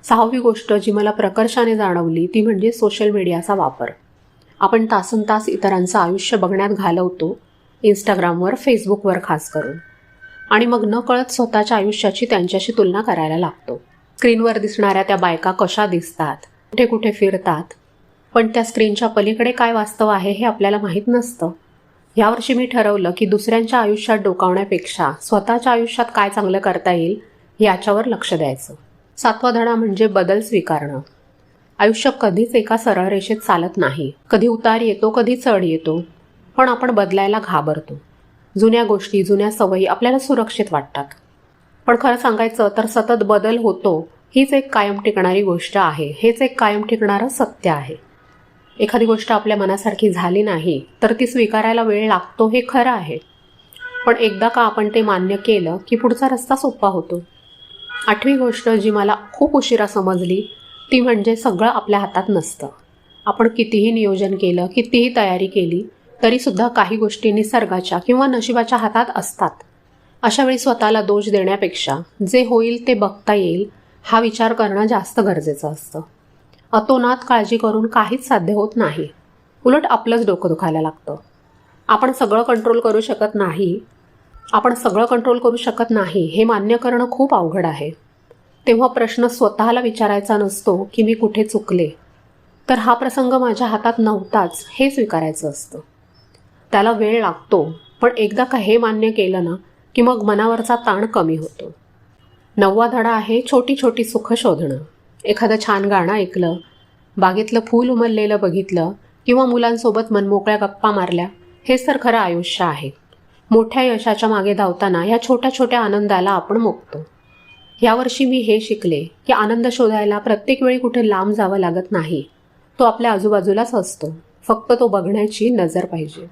6वी गोष्ट जी मला प्रकर्षाने जाणवली ती म्हणजे सोशल मीडियाचा वापर. आपण तासनतास इतरांचं आयुष्य बघण्यात घालवतो, इंस्टाग्रामवर, फेसबुकवर खास करून. आणि मग नकळत स्वतःच्या आयुष्याची त्यांच्याशी तुलना करायला लागतो. स्क्रीनवर दिसणाऱ्या त्या बायका कशा दिसतात, कुठे कुठे फिरतात, पण त्या स्क्रीनच्या पलीकडे काय वास्तव आहे हे आपल्याला माहीत नसतं. यावर्षी मी ठरवलं की दुसऱ्यांच्या आयुष्यात डोकावण्यापेक्षा स्वतःच्या आयुष्यात काय चांगलं करता येईल याच्यावर लक्ष द्यायचं. 7वा धडा म्हणजे बदल स्वीकारणं. आयुष्य कधीच एका सरळ रेषेत चालत नाही. कधी उतार येतो, कधी चढ येतो, पण आपण बदलायला घाबरतो. जुन्या गोष्टी, जुन्या सवयी आपल्याला सुरक्षित वाटतात. पण खरं सांगायचं तर सतत बदल होतो हीच एक कायम टिकणारी गोष्ट आहे. हेच एक कायम टिकणारं सत्य आहे. एखादी गोष्ट आपल्या मनासारखी झाली नाही तर ती स्वीकारायला वेळ लागतो हे खरं आहे. पण एकदा का आपण ते मान्य केलं की पुढचा रस्ता सोपा होतो. 8वी गोष्ट जी मला खूप उशिरा समजली ती म्हणजे सगळं आपल्या हातात नसतं. आपण कितीही नियोजन केलं, कितीही तयारी केली तरीसुद्धा काही गोष्टी निसर्गाच्या किंवा नशिबाच्या हातात असतात. अशा वेळी स्वतःला दोष देण्यापेक्षा जे होईल ते बघता येईल हा विचार करणं जास्त गरजेचं असतं. अतोनात काळजी करून काहीच साध्य होत नाही. उलट आपलंच डोकं दुखायला लागतं. आपण सगळं कंट्रोल करू शकत नाही हे मान्य करणं खूप अवघड आहे. तेव्हा प्रश्न स्वतःला विचारायचा नसतो की मी कुठे चुकले, तर हा प्रसंग माझ्या हातात नव्हताच हे स्वीकारायचं असतं. त्याला वेळ लागतो, पण एकदा का हे मान्य केलं ना की मग मनावरचा ताण कमी होतो. 9वा धडा आहे छोटी छोटी सुख शोधणं. एखादं छान गाणं ऐकलं, बागेतलं फूल उमललेलं बघितलं किंवा मुलांसोबत मनमोकळ्या गप्पा मारल्या, हेच तर खरं आयुष्य आहे. मोठ्या यशाच्या मागे धावताना या छोट्या छोट्या आनंदाला आपण मुकतो. यावर्षी मी हे शिकले की आनंद शोधायला प्रत्येक वेळी कुठे लांब जावं लागत नाही. तो आपल्या आजूबाजूलाच असतो. फक्त तो बघण्याची नजर पाहिजे.